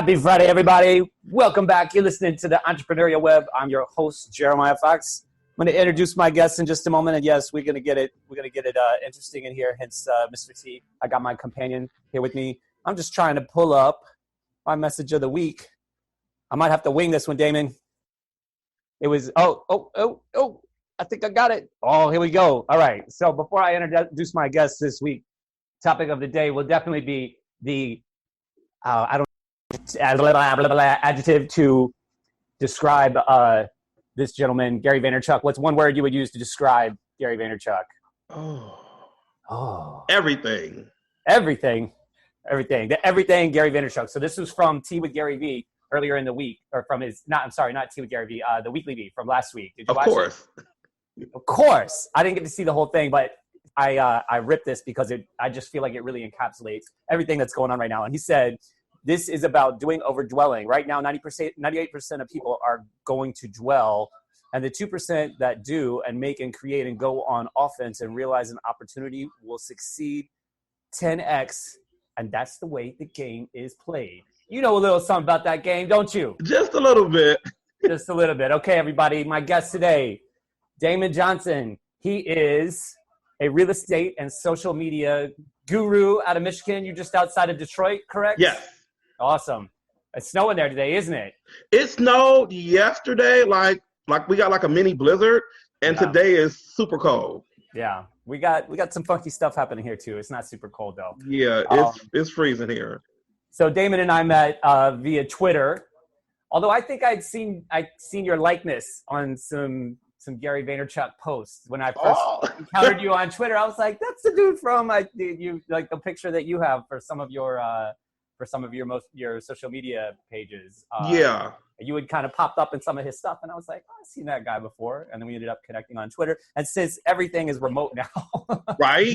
Happy Friday, everybody. Welcome back. You're listening to the Entrepreneurial Web. I'm your host, Jeremiah Fox. I'm going to introduce my guests in just a moment. And yes, we're going to get it interesting in here. Hence, Mr. T. I got my companion here with me. I'm just trying to pull up my message of the week. I might have to wing this one, Damon. It was, I think I got it. Oh, here we go. All right. So before I introduce my guests this week, topic of the day will definitely be the, adjective to describe this gentleman, Gary Vaynerchuk. What's one word you would use to describe Gary Vaynerchuk? Everything. Everything, Gary Vaynerchuk. So this was from Tea with Gary V earlier in the week, or from his, not Tea with Gary V, the Weekly V from last week. Did you watch it? Of course. I didn't get to see the whole thing, but I ripped this because I just feel like it really encapsulates everything that's going on right now. And he said, this is about doing over dwelling. Right now, 98% of people are going to dwell, and the 2% that do and make and create and go on offense and realize an opportunity will succeed 10x, and that's the way the game is played. You know a little something about that game, don't you? Just a little bit. Just a little bit. Okay, everybody, my guest today, Damon Johnson. He is a real estate and social media guru out of Michigan. You're just outside of Detroit, correct? Yes. Awesome. It's snowing there today, isn't it? It snowed yesterday, like we got like a mini blizzard, and today is super cold. Yeah, we got some funky stuff happening here too. It's not super cold though. Yeah, it's freezing here. So Damon and I met via Twitter. Although I think I'd seen your likeness on some Gary Vaynerchuk posts when I first encountered you on Twitter. I was like, that's the dude from you, like the picture that you have for some of your your social media pages. You had kind of popped up in some of his stuff, and I was like, I've seen that guy before. And then we ended up connecting on Twitter. And since everything is remote now, right?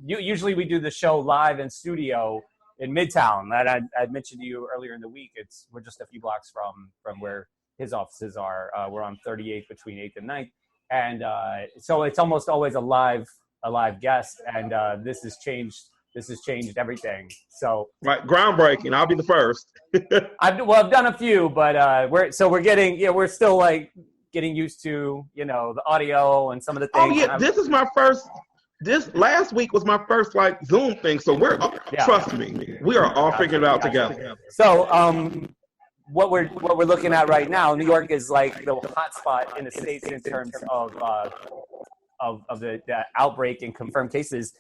Usually we do the show live in studio in Midtown. That I mentioned to you earlier in the week. We're just a few blocks from where his offices are. We're on 38th between 8th and 9th, and so it's almost always a live guest. And this has changed everything. So right, groundbreaking. I'll be the first. I've done a few, but we're still like getting used to the audio and some of the things. Oh yeah, this is my first. This last week was my first like Zoom thing. So trust me, we are all figuring it out together. So what we're looking at right now, New York is like the hot spot in the States in terms of the outbreak and confirmed cases.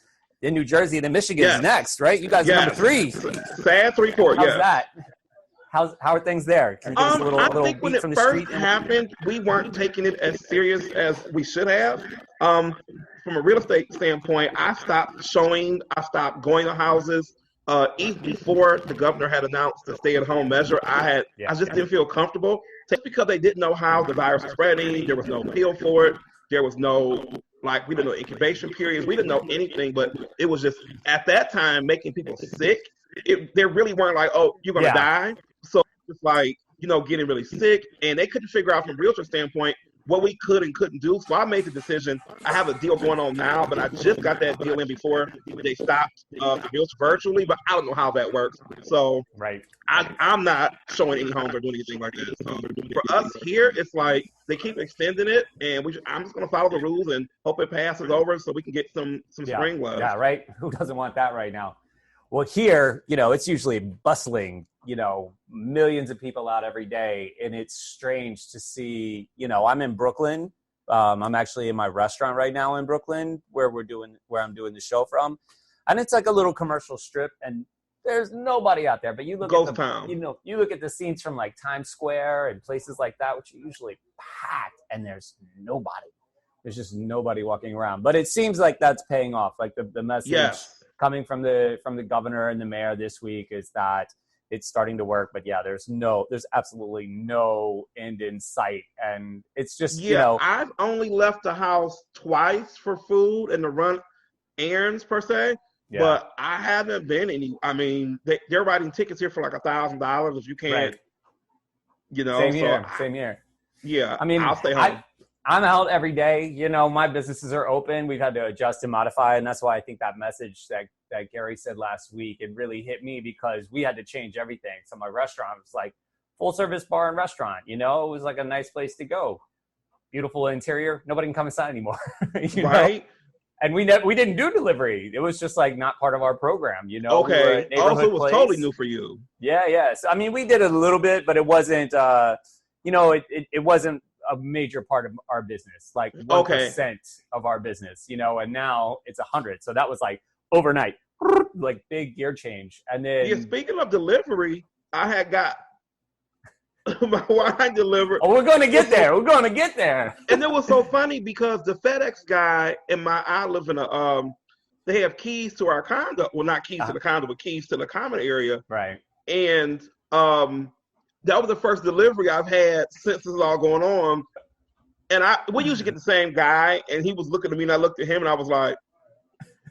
In New Jersey, and then Michigan's next, right? You guys are number 3. Sad 3-4. How's that? How are things there? Can you give us a little I think when it first happened, we weren't taking it as serious as we should have. From a real estate standpoint, I stopped going to houses. Even before the governor had announced the stay-at-home measure, I just didn't feel comfortable. Just because they didn't know how the virus was spreading, there was no pill for it. There was no we didn't know incubation periods. We didn't know anything, but it was just at that time making people sick. They really weren't like, oh, you're going to die. So it's like, getting really sick. And they couldn't figure out from a realtor standpoint what we could and couldn't do. So I made the decision. I have a deal going on now, but I just got that deal in before they stopped the deals virtually, but I don't know how that works. So I'm not showing any homes or doing anything like that. So for us here, it's like they keep extending it, and I'm just going to follow the rules and hope it passes over so we can get some spring love. Yeah, right? Who doesn't want that right now? Well, here, it's usually bustling, millions of people out every day. And it's strange to see, I'm in Brooklyn. I'm actually in my restaurant right now in Brooklyn where I'm doing the show from. And it's like a little commercial strip, and there's nobody out there. But you look you look at the scenes from like Times Square and places like that, which are usually packed, and there's nobody. There's just nobody walking around. But it seems like that's paying off. Like the message coming from the governor and the mayor this week is that it's starting to work. But there's absolutely no end in sight. And it's just, I've only left the house twice for food and to run errands per se. Yeah. But I haven't been they're writing tickets here for like $1,000 if you can't, Same here. Yeah. I mean, I'll stay home. I'm out every day. You know, my businesses are open. We've had to adjust and modify. And that's why I think that message that Gary said last week, it really hit me because we had to change everything. So my restaurant was like full service bar and restaurant, you know, it was like a nice place to go. Beautiful interior. Nobody can come inside anymore. Right. Know? And we didn't do delivery. It was just like not part of our program, you know. Okay. We were a neighborhood Also, it was place. totally new for you. Yeah, yes. I mean, we did a little bit, but it wasn't, you know, it wasn't a major part of our business, like 1% of our business, you know, and now it's 100. So that was like overnight, like big gear change. And then speaking of delivery, I had got my wine delivered. Oh, we're going to get there. We're going to get there. And it was so funny because the FedEx guy I live in they have keys to our condo. Well, not keys to the condo, but keys to the common area. Right. And that was the first delivery I've had since this is all going on. And we usually get the same guy, and he was looking at me, and I looked at him, and I was like,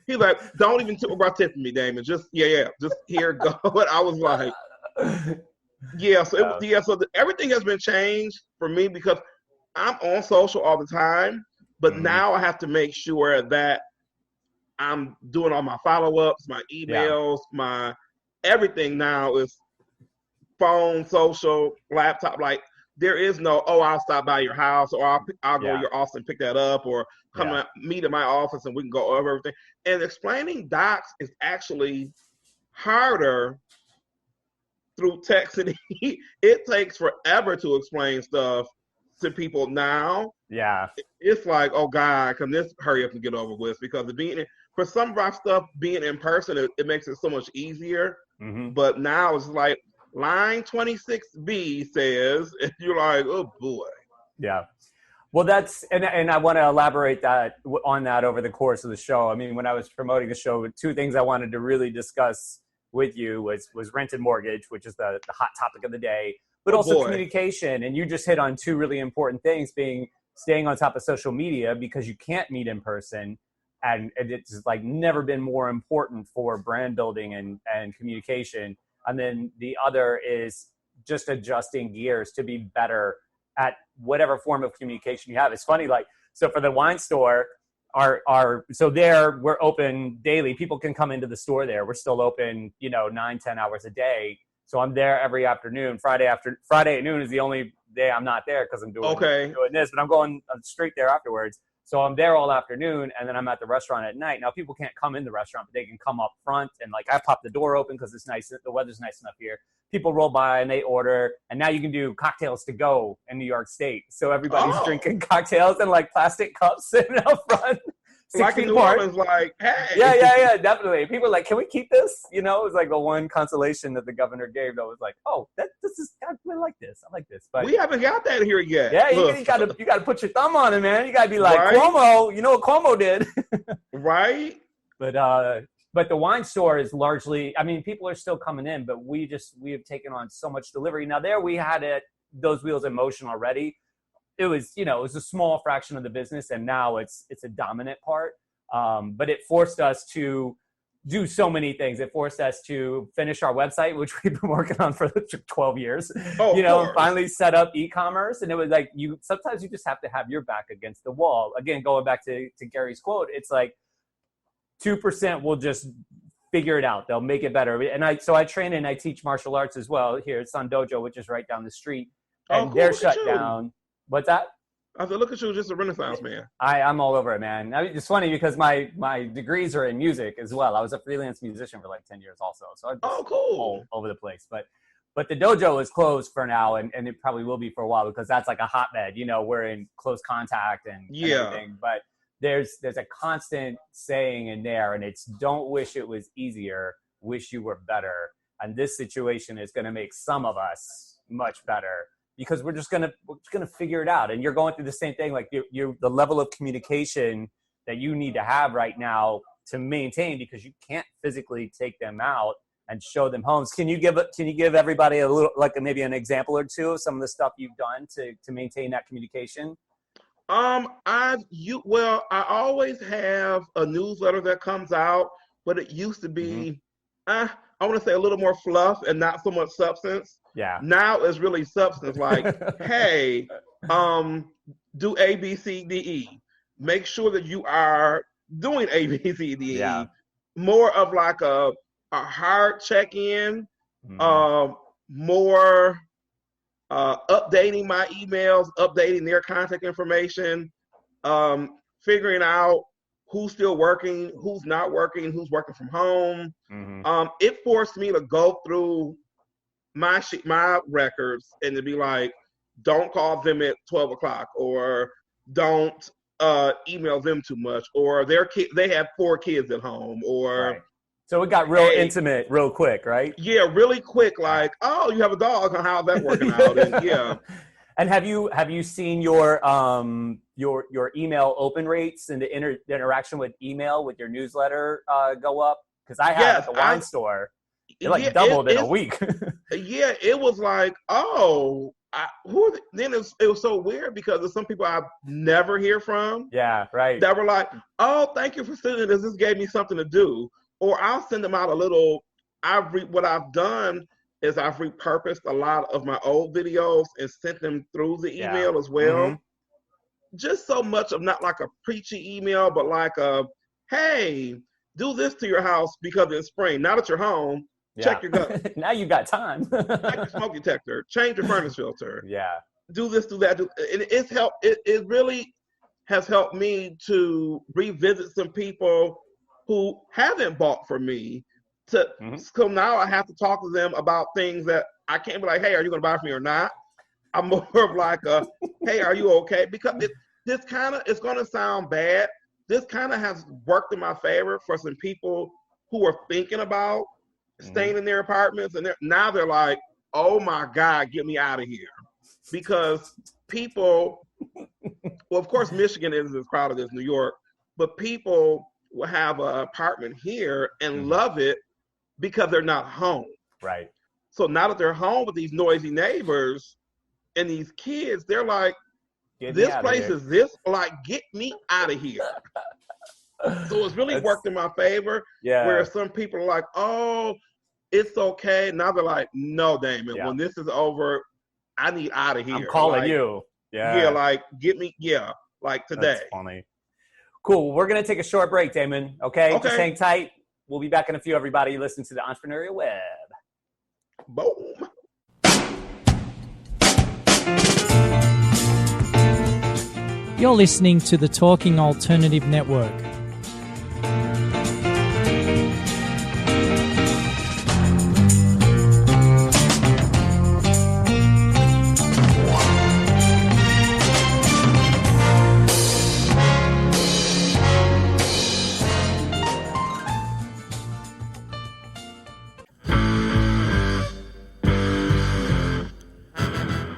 he's like, don't even talk about tipping me, Damon. Just, just here, go. And I was like, so everything has been changed for me because I'm on social all the time, but now I have to make sure that I'm doing all my follow-ups, my emails, my everything now is phone, social, laptop. Like there is no, I'll stop by your house, or I'll go to your office and pick that up, or come meet at my office and we can go over everything. And explaining docs is actually harder through texting. It takes forever to explain stuff to people now. Yeah. It's like, oh God, can this hurry up and get over with? Because for some of our stuff, being in person, it makes it so much easier. Mm-hmm. But now it's like line 26B says, and you're like, oh boy. Yeah. Well, that's, and I want to elaborate on that over the course of the show. I mean, when I was promoting the show, two things I wanted to really discuss with you was rent and mortgage, which is the hot topic of the day, but also communication. And you just hit on two really important things, being staying on top of social media because you can't meet in person. And it's like never been more important for brand building and communication. And then the other is just adjusting gears to be better at whatever form of communication you have. It's funny, like, so for the wine store, we're open daily. People can come into the store there. We're still open, 9-10 hours a day. So I'm there every afternoon. Friday at noon is the only day I'm not there because I'm doing this, but I'm going straight there afterwards. So I'm there all afternoon, and then I'm at the restaurant at night. Now, people can't come in the restaurant, but they can come up front, and like I pop the door open because it's nice. The weather's nice enough here. People roll by and they order, and now you can do cocktails to go in New York State. So everybody's drinking cocktails in like plastic cups sitting out front. Like in New Orleans, like, hey. Yeah, definitely. People are like, can we keep this? It was like the one consolation that the governor gave that was like, oh, I like this. I like this. But we haven't got that here yet. Yeah, you got to put your thumb on it, man. You got to be like, right? Cuomo, you know what Cuomo did. Right. But the wine store is largely, I mean, people are still coming in, but we have taken on so much delivery. Now there we had those wheels in motion already. It was a small fraction of the business, and now it's a dominant part. But it forced us to do so many things. It forced us to finish our website, which we've been working on for 12 years. Finally set up e-commerce. And it was like, sometimes you just have to have your back against the wall. Again, going back to Gary's quote, it's like 2% will just figure it out. They'll make it better. And I train and I teach martial arts as well here at Sun Dojo, which is right down the street. And they're shut down. What's that? I said, look at you, just a Renaissance man. I'm all over it, man. I mean, it's funny because my degrees are in music as well. I was a freelance musician for like 10 years also. So I'm all over the place. But the dojo is closed for now, and it probably will be for a while because that's like a hotbed. We're in close contact and everything. But there's a constant saying in there, and it's don't wish it was easier, wish you were better. And this situation is going to make some of us much better. Because we're just gonna figure it out, and you're going through the same thing. Like the level of communication that you need to have right now to maintain, because you can't physically take them out and show them homes. Can you give everybody a little, like maybe an example or two of some of the stuff you've done to maintain that communication? I always have a newsletter that comes out, but it used to be, I want to say a little more fluff and not so much substance. Yeah. Now it's really substance. Like, hey, do A, B, C, D, E. Make sure that you are doing A, B, C, D, E. Yeah. More of like a hard check-in, Mm-hmm. more updating my emails, updating their contact information, figuring out who's still working, who's not working, who's working from home. Mm-hmm. It forced me to go through my records and to be like, don't call them at 12 o'clock, or don't email them too much, or they have 4 kids at home, or Right. So it got real intimate real quick, right? Yeah, really quick. Like, oh, you have a dog. How's that working out? And yeah. And have you seen your email open rates and the interaction with email with your newsletter go up? Because I have at the wine store, it like doubled in a week. Yeah, it was like, oh, then it was so weird because there's some people I never hear from. Yeah, right. That were like, oh, thank you for sending this. This gave me something to do. Or I'll send them out a little. What I've done is I've repurposed a lot of my old videos and sent them through the email as well. Mm-hmm. Just so much of not like a preachy email, but like a, hey, do this to your house because it's spring. Now that you're home, check your gut. Now you got time. Check your smoke detector. Change your furnace filter. Yeah. Do this, do that. And it's helped. It really has helped me to revisit some people who haven't bought from me. So now I have to talk to them about things that I can't be like, hey, are you going to buy from me or not? I'm more of like a, hey, are you okay? Because it's going to sound bad. This kind of has worked in my favor for some people who are thinking about staying in their apartments. And now they're like, oh my God, get me out of here. Because people, well, of course, Michigan isn't as crowded as New York, but people will have an apartment here and love it because they're not home. Right. So now that they're home with these noisy neighbors and these kids, they're like, this place is this, like, get me out of here. So it's really worked in my favor. Yeah. Where some people are like, oh, it's okay. Now they're like, no, Damon, when this is over, I need out of here. I'm calling you. Yeah. Yeah, like, get me, like today. That's funny. Cool. We're going to take a short break, Damon. Okay? Just hang tight. We'll be back in a few, everybody. Listen to the Entrepreneurial Web. Boom. You're listening to the Talking Alternative Network.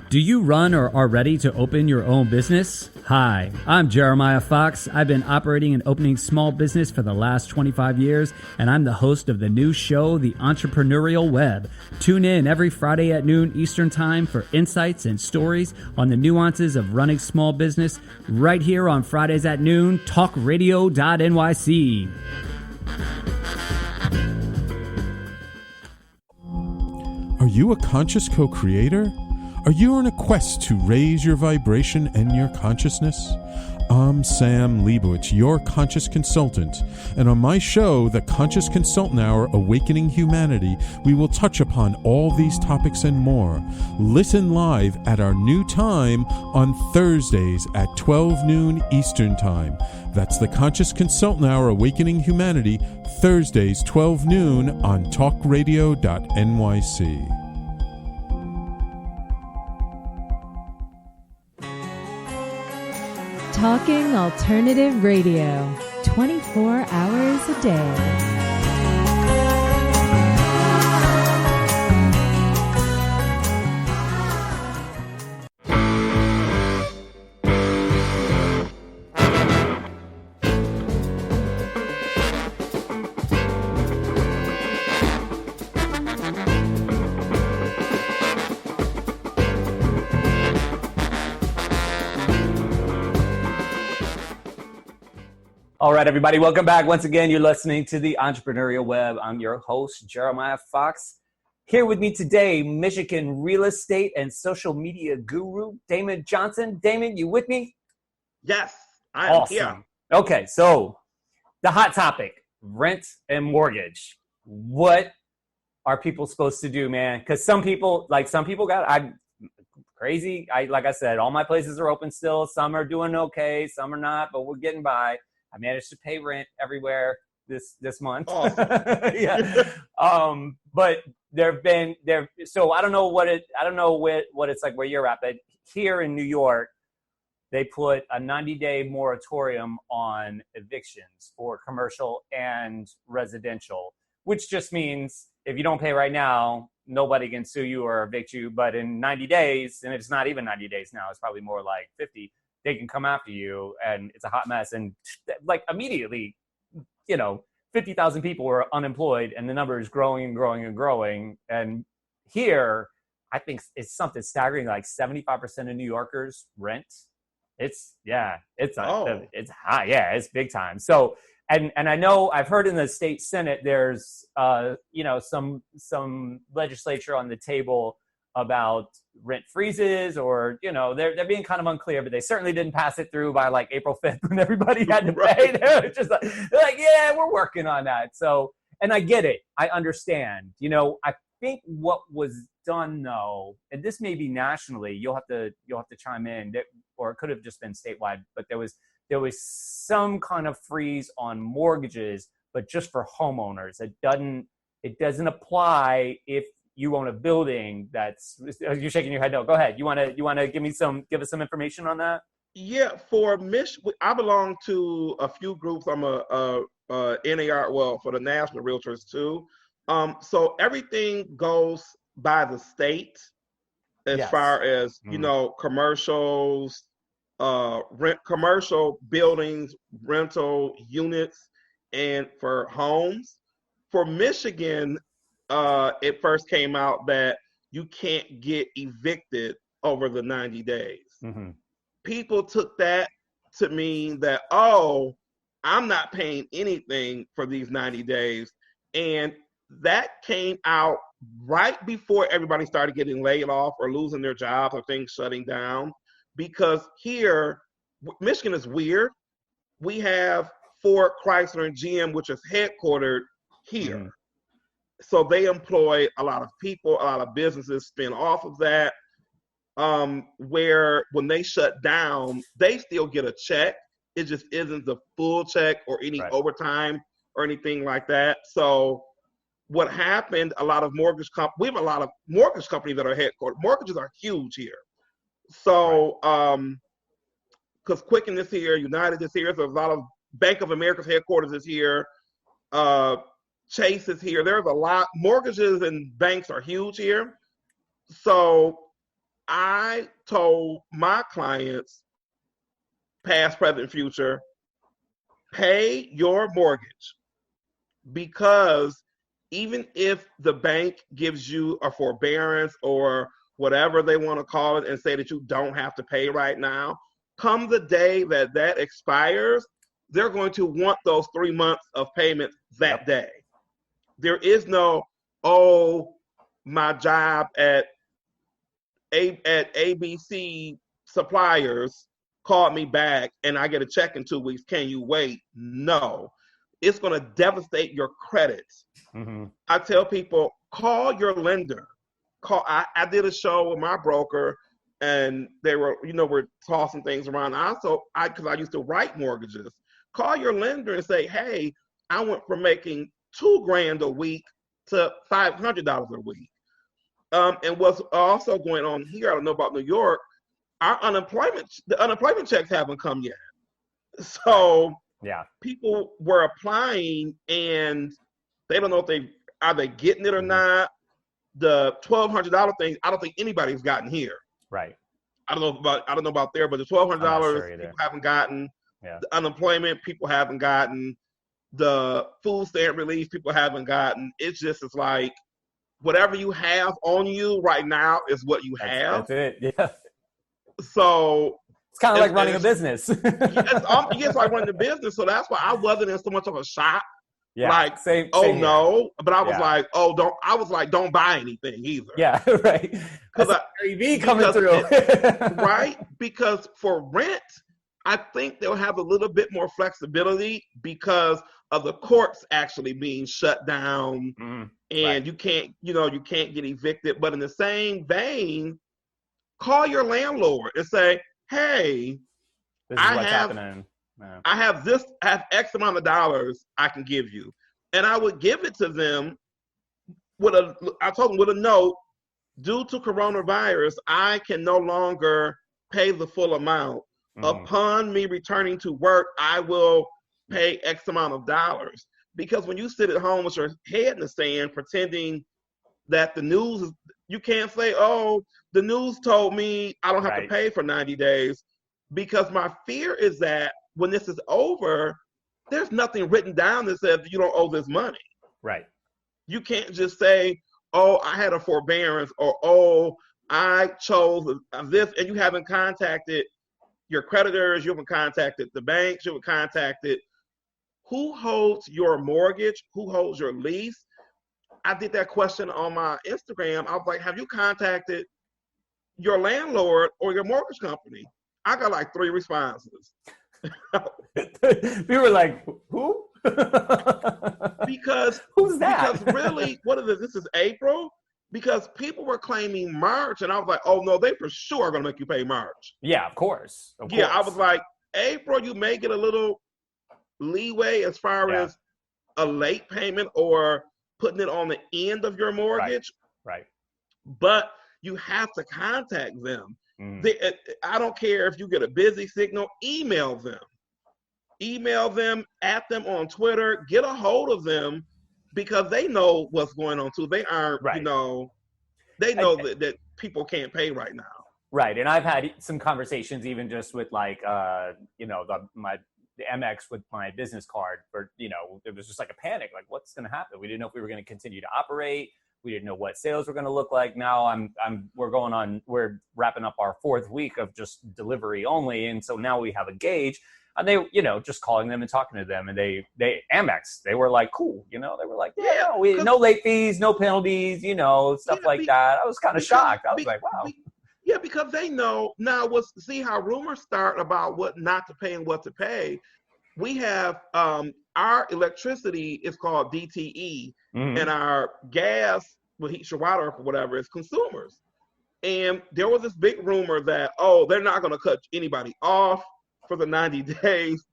Do you run or are ready to open your own business? Hi, I'm Jeremiah Fox. I've been operating and opening small business for the last 25 years, and I'm the host of the new show, The Entrepreneurial Web. Tune in every Friday at noon Eastern Time for insights and stories on the nuances of running small business right here on Fridays at noon, talkradio.nyc. Are you a conscious co-creator? Are you on a quest to raise your vibration and your consciousness? I'm Sam Leibowitz, your conscious consultant, and on my show, The Conscious Consultant Hour, Awakening Humanity, we will touch upon all these topics and more. Listen live at our new time on Thursdays at 12 noon Eastern Time. That's The Conscious Consultant Hour, Awakening Humanity, Thursdays 12 noon on talkradio.nyc. Talking Alternative Radio, 24 hours a day. All right, everybody, welcome back. Once again, you're listening to the Entrepreneurial Web. I'm your host, Jeremiah Fox. Here with me today, Michigan real estate and social media guru, Damon Johnson. Damon, you with me? Yes, I am Awesome. here. Okay, so the hot topic, rent and mortgage. What are people supposed to do, man? Because some people I'm crazy. Like I said, all my places are open still. Some are doing okay, some are not, but we're getting by. I managed to pay rent everywhere this month. Awesome. Yeah. But so I don't know what it's like where you're at, but here in New York, they put a 90-day moratorium on evictions for commercial and residential, which just means if you don't pay right now, nobody can sue you or evict you. But in 90 days, and it's not even 90 days now, it's probably more like 50, they can come after you, and it's a hot mess. And like immediately, 50,000 people were unemployed, and the number is growing and growing and growing. And here, I think it's something staggering, like 75% of New Yorkers rent. It's high. Yeah, it's big time. So, and I know I've heard in the state Senate, there's, some legislature on the table about rent freezes, or, they're being kind of unclear, but they certainly didn't pass it through by like April 5th when everybody had to pay. They're just like, yeah, we're working on that. So, and I get it. I understand. I think what was done though, and this may be nationally, you'll have to chime in, or it could have just been statewide, but there was some kind of freeze on mortgages, but just for homeowners. It doesn't apply if you own a building. You're shaking your head no. Go ahead. You want to give us some information on that? Yeah, for I belong to a few groups. I'm a NAR, for the National Realtors too. So everything goes by the state as far as, commercials, commercial buildings, rental units, and for homes. For Michigan, it first came out that you can't get evicted over the 90 days. Mm-hmm. People took that to mean that, I'm not paying anything for these 90 days. And that came out right before everybody started getting laid off or losing their jobs or things shutting down. Because here, Michigan is weird. We have Ford, Chrysler, and GM, which is headquartered here. Mm-hmm. So they employ a lot of people, a lot of businesses spin off of that. Where when they shut down, they still get a check. It just isn't the full check or any overtime or anything like that. So what happened, we have a lot of mortgage companies that are headquartered. Mortgages are huge here. So, because Quicken is here, United is here, so a lot of Bank of America's headquarters is here, Chase is here. There's a lot. Mortgages and banks are huge here. So I told my clients, past, present, future, pay your mortgage, because even if the bank gives you a forbearance or whatever they want to call it and say that you don't have to pay right now, come the day that expires, they're going to want those 3 months of payment that day. There is no, my job at ABC Suppliers called me back and I get a check in 2 weeks. Can you wait? No. It's going to devastate your credit. Mm-hmm. I tell people, call your lender. I did a show with my broker, and they were, we're tossing things around. Because I used to write mortgages. Call your lender and say, hey, I went from making $2,000 a week to $500 a week. And what's also going on here, I don't know about New York, the unemployment checks haven't come yet. So people were applying and they don't know if are they getting it or not. The $1,200 thing, I don't think anybody's gotten here. Right. I don't know about there, but the $1,200 people haven't gotten. Yeah. The unemployment people haven't gotten. The food stamp relief people haven't gotten. It's like whatever you have on you right now is what you have. That's it. Yeah. So it's kind of like running a business. It's like running a business. So that's why I wasn't in so much of a shock. Yeah. Like, same no, but I was don't buy anything either. Yeah, right. Because EV coming through. Right? Because for rent, I think they'll have a little bit more flexibility because of the courts actually being shut down, and you can't get evicted. But in the same vein, call your landlord and say, "Hey, This is what's happening. Yeah. I have X amount of dollars I can give you," and I would give it to them I told them with a note, due to coronavirus, I can no longer pay the full amount. Upon me returning to work, I will pay X amount of dollars. Because when you sit at home with your head in the sand, pretending that the news, you can't say, "Oh, the news told me I don't have to pay for 90 days. Because my fear is that when this is over, there's nothing written down that says you don't owe this money. Right. You can't just say, "Oh, I had a forbearance," or "Oh, I chose this," and you haven't contacted your creditors, you haven't contacted the banks, you haven't contacted who holds your mortgage, who holds your lease. I did that question on my Instagram. I was like, "Have you contacted your landlord or your mortgage company?" I got like 3 responses. We were like, "Who?" Because who's that? Because really, what is this? This is April. Because people were claiming March, and I was like, "Oh no, they for sure are gonna make you pay March." Yeah, of course. I was like, April, you may get a little leeway as far as a late payment or putting it on the end of your mortgage. Right. But you have to contact them. I don't care if you get a busy signal, email them. Email them, at them on Twitter, get a hold of them, because they know what's going on too. They aren't, they know that people can't pay right now. Right. And I've had some conversations even just with like, the MX with my business card, for, it was just like a panic, like what's going to happen? We didn't know if we were going to continue to operate. We didn't know what sales were going to look like. Now we're wrapping up our 4th week of just delivery only. And so now we have a gauge, and they, just calling them and talking to them, and they Amex, they were like, cool. They were like, no late fees, no penalties, stuff like that. I was kind of shocked. I was like, wow. Yeah, because they know now. See how rumors start about what not to pay and what to pay. We have our electricity is called DTE, and our gas, well, heat your water or whatever, is consumers. And there was this big rumor that, they're not going to cut anybody off for the 90 days.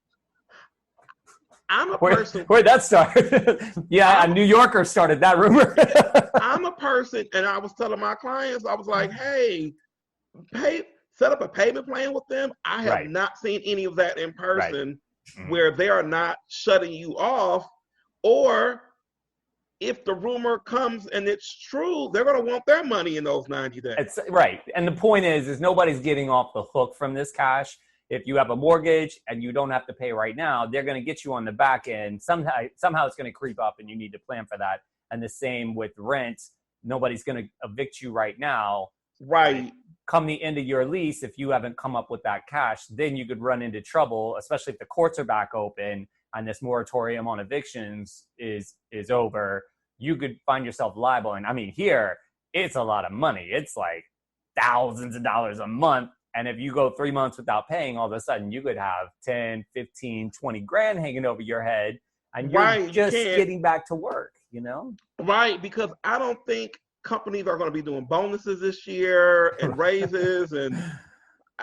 I'm a person. Where'd that start? A New Yorker started that rumor. I'm a person, and I was telling my clients, I was like, "Hey, set up a payment plan with them." I have not seen any of that in person, where they are not shutting you off. Or if the rumor comes and it's true, they're going to want their money in those 90 days. It's right. And the point is nobody's getting off the hook from this cash. If you have a mortgage and you don't have to pay right now, they're going to get you on the back end. Somehow it's going to creep up, and you need to plan for that. And the same with rent. Nobody's going to evict you right now. Right. Come the end of your lease, if you haven't come up with that cash, then you could run into trouble, especially if the courts are back open and this moratorium on evictions is over. You could find yourself liable. And I mean, here, it's a lot of money. It's like thousands of dollars a month. And if you go 3 months without paying, all of a sudden you could have 10, 15, 20 grand hanging over your head, and you're just getting back to work, Right, because I don't think companies are going to be doing bonuses this year and raises, and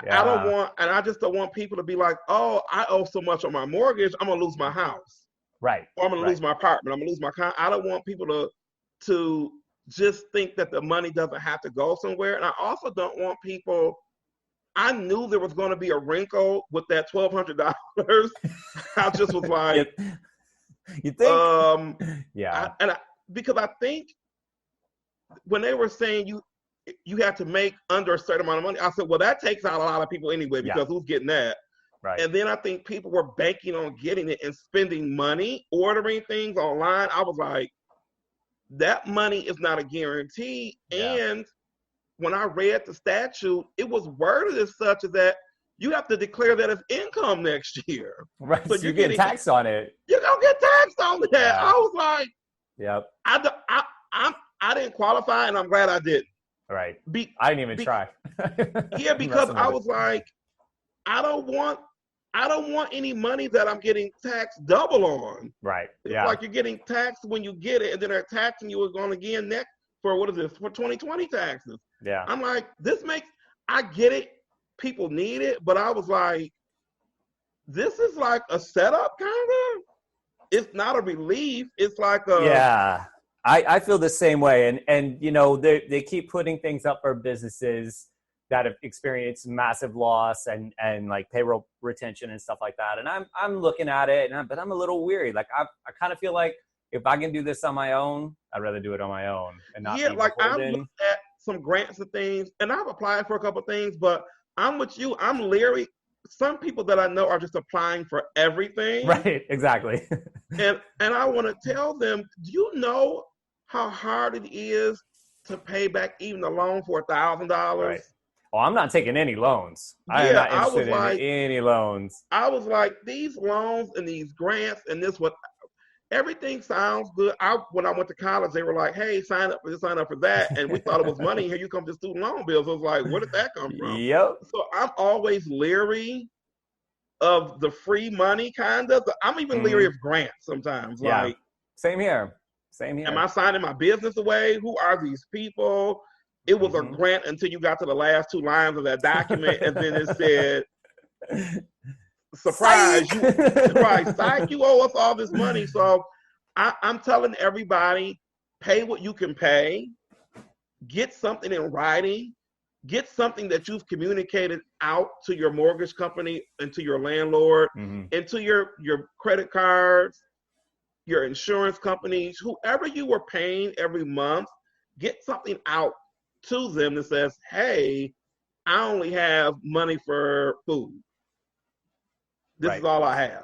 I just don't want people to be like, "Oh, I owe so much on my mortgage, I'm going to lose my house." Right. Or I'm going to lose my apartment, I'm going to lose my car. I don't want people to just think that the money doesn't have to go somewhere. And I also don't want people, I knew there was going to be a wrinkle with that $1,200. I just was like, you think? Because I think when they were saying you have to make under a certain amount of money, I said, well, that takes out a lot of people anyway, because who's getting that? Right. And then I think people were banking on getting it and spending money, ordering things online. I was like, that money is not a guarantee. Yeah. And when I read the statute, it was worded as such that you have to declare that as income next year. Right. So you're getting taxed on it. You're going to get taxed on that. Yeah. I was like, yep. I didn't qualify, and I'm glad I didn't. Right. I didn't even try. Yeah, because I was like, I don't want I don't want any money that I'm getting taxed double on. Right. It's Yeah. like you're getting taxed when you get it, and then they're taxing you again next for what is this, for 2020 taxes. Yeah. I'm like, I get it, people need it, but I was like, this is like a setup kind of. It's not a relief. It's like a. Yeah. I feel the same way. And you know, they keep putting things up for businesses that have experienced massive loss and like payroll retention and stuff like that. And I'm looking at it, but I'm a little weary. Like I kind of feel like if I can do this on my own, I'd rather do it on my own and not. Yeah, be like I've beholden. looked at some grants and things, and I've applied for a couple of things, but I'm with you. I'm leery. Some people that I know are just applying for everything. Right, exactly. and I want to tell them, do you know how hard it is to pay back even a loan for $1,000? Right. Oh, I'm not taking any loans. I am Yeah, not I was interested like- in any loans. I was like, these loans and these grants and this, everything sounds good. When I went to college, they were like, hey, sign up for this, sign up for that. And we thought it was money. Here you come to student loan bills. I was like, where did that come from? Yep. So I'm always leery of the free money, kind of. I'm even leery of grants sometimes. Yeah. Like, Same here. Same here. am I signing my business away? Who are these people? It was a grant until you got to the last two lines of that document, and then it said, surprise, psych, you owe us all this money. So I'm telling everybody, pay what you can pay, get something in writing, get something that you've communicated out to your mortgage company and to your landlord and to your credit cards, your insurance companies, whoever you were paying every month, get something out to them that says, hey, I only have money for food. This is all I have.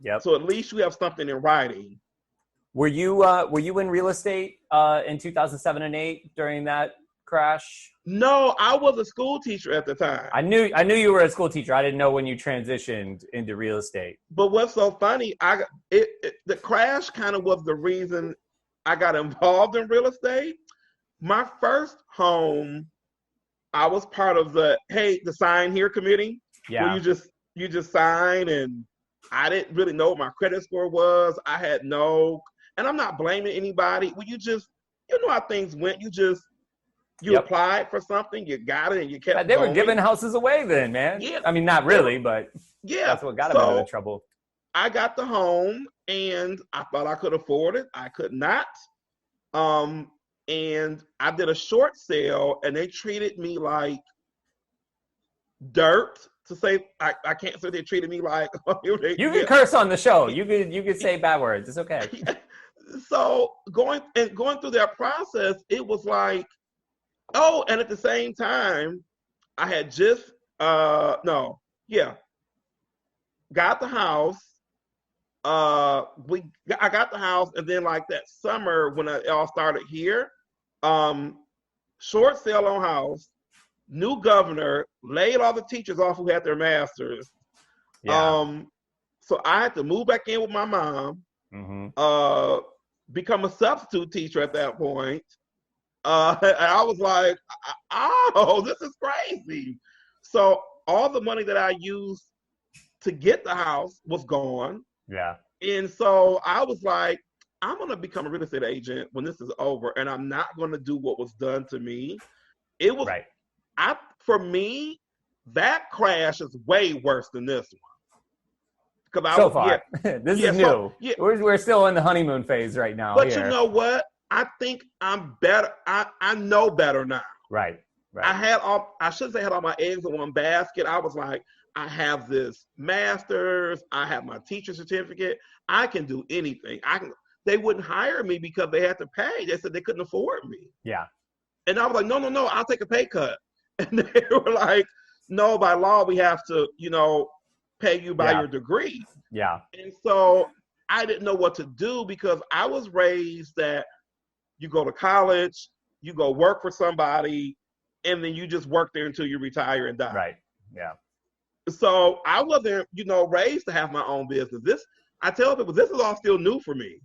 Yep. So at least you have something in writing. Were you in real estate in 2007 and 8 during that crash? No, I was a school teacher at the time. I knew you were a school teacher. I didn't know when you transitioned into real estate. But what's so funny, the crash kind of was the reason I got involved in real estate. My first home, I was part of the sign here committee. Yeah. Where you just sign, and I didn't really know what my credit score was. I had and I'm not blaming anybody. Well, you know how things went. You applied for something, you got it, and you kept They going. were giving houses away then, man. Yeah. I mean, not really, but that's what got them into the trouble. I got the home, and I thought I could afford it. I could not. And I did a short sale, and they treated me like dirt. To say I can't say they treated me like you can curse on the show. You could say bad words. It's okay. So going through that process, it was like, and at the same time, I had just got the house. I got the house, and then like that summer when it all started here, short sale on house. New governor laid all the teachers off who had their masters. Yeah. So I had to move back in with my mom, become a substitute teacher at that point. And I was like, this is crazy. So all the money that I used to get the house was gone. Yeah. And so I was like, I'm going to become a real estate agent when this is over, and I'm not going to do what was done to me. It was right. For me, that crash is way worse than this one. So far, this is new. We're still in the honeymoon phase right now. But you know what? I think I'm better. I know better now. Right. I shouldn't say I had all my eggs in one basket. I was like, I have this master's. I have my teacher certificate. I can do anything. They wouldn't hire me because they had to pay. They said they couldn't afford me. Yeah. And I was like, no, I'll take a pay cut. And they were like, no, by law, we have to, pay you by your degree. Yeah. And so I didn't know what to do because I was raised that you go to college, you go work for somebody, and then you just work there until you retire and die. Right. Yeah. So I wasn't, raised to have my own business. I tell people, this is all still new for me.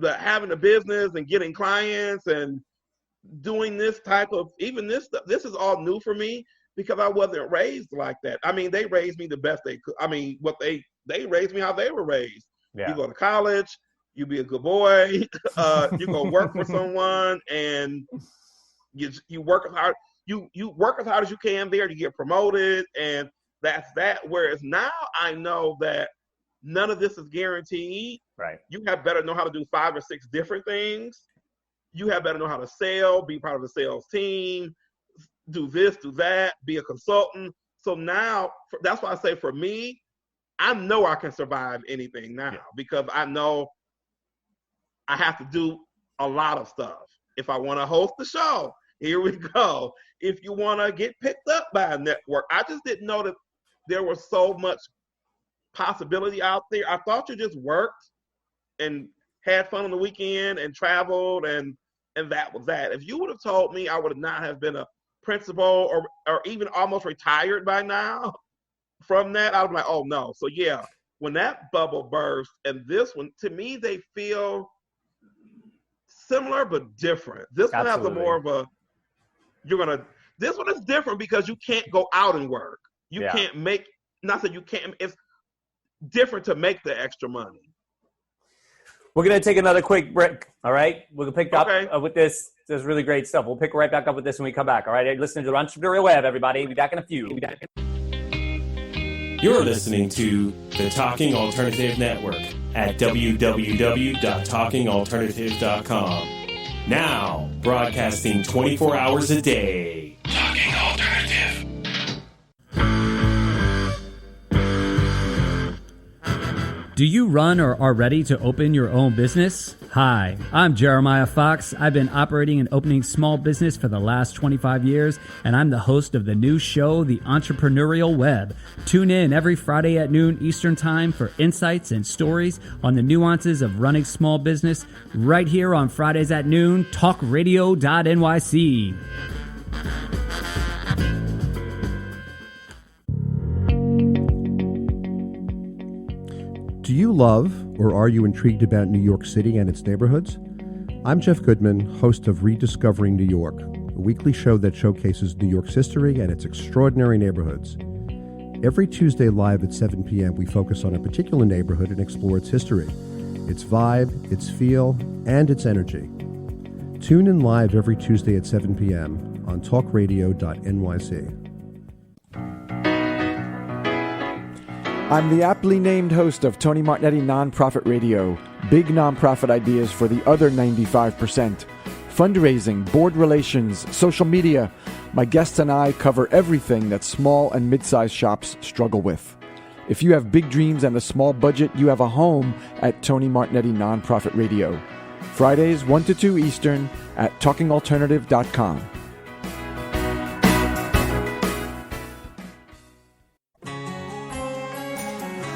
Having a business and getting clients and doing this type of, even this stuff, this is all new for me. because I wasn't raised like that. I mean, they raised me the best they could. I mean, they raised me how they were raised. Yeah. You go to college, you be a good boy, you go work for someone, and you work as hard. You work as hard as you can there to get promoted, and that's that. Whereas now I know that none of this is guaranteed. Right. You have better know how to do 5 or 6 different things. You have better know how to sell, be part of the sales team, do this, do that, be a consultant. So now, that's why I say for me, I know I can survive anything now because I know I have to do a lot of stuff. If I want to host the show, here we go. If you want to get picked up by a network, I just didn't know that there was so much possibility out there. I thought you just worked and had fun on the weekend and traveled and that was that. If you would have told me I would not have been a principal or even almost retired by now from that, I was like, oh no. So yeah, when that bubble burst and this one, to me, they feel similar but different. This one has a more of a, this one is different because you can't go out and work. You can't make, not that you can't, it's different to make the extra money. We're going to take another quick break, all right? We'll pick up with this. This is really great stuff. We'll pick right back up with this when we come back, all right? Listen to the Entrepreneurial Web, everybody. Be back in a few. You're listening to the Talking Alternative Network at www.talkingalternative.com. Now, broadcasting 24 hours a day. Talking Alternative. Do you run or are ready to open your own business? Hi, I'm Jeremiah Fox. I've been operating and opening small business for the last 25 years, and I'm the host of the new show, The Entrepreneurial Web. Tune in every Friday at noon Eastern Time for insights and stories on the nuances of running small business right here on Fridays at noon, talkradio.nyc. Do you love or are you intrigued about New York City and its neighborhoods? I'm Jeff Goodman, host of Rediscovering New York, a weekly show that showcases New York's history and its extraordinary neighborhoods. Every Tuesday live at 7 p.m., we focus on a particular neighborhood and explore its history, its vibe, its feel, and its energy. Tune in live every Tuesday at 7 p.m. on talkradio.nyc. I'm the aptly named host of Tony Martignetti Nonprofit Radio. Big nonprofit ideas for the other 95%. Fundraising, board relations, social media. My guests and I cover everything that small and mid-sized shops struggle with. If you have big dreams and a small budget, you have a home at Tony Martignetti Nonprofit Radio. Fridays 1 to 2 Eastern at talkingalternative.com.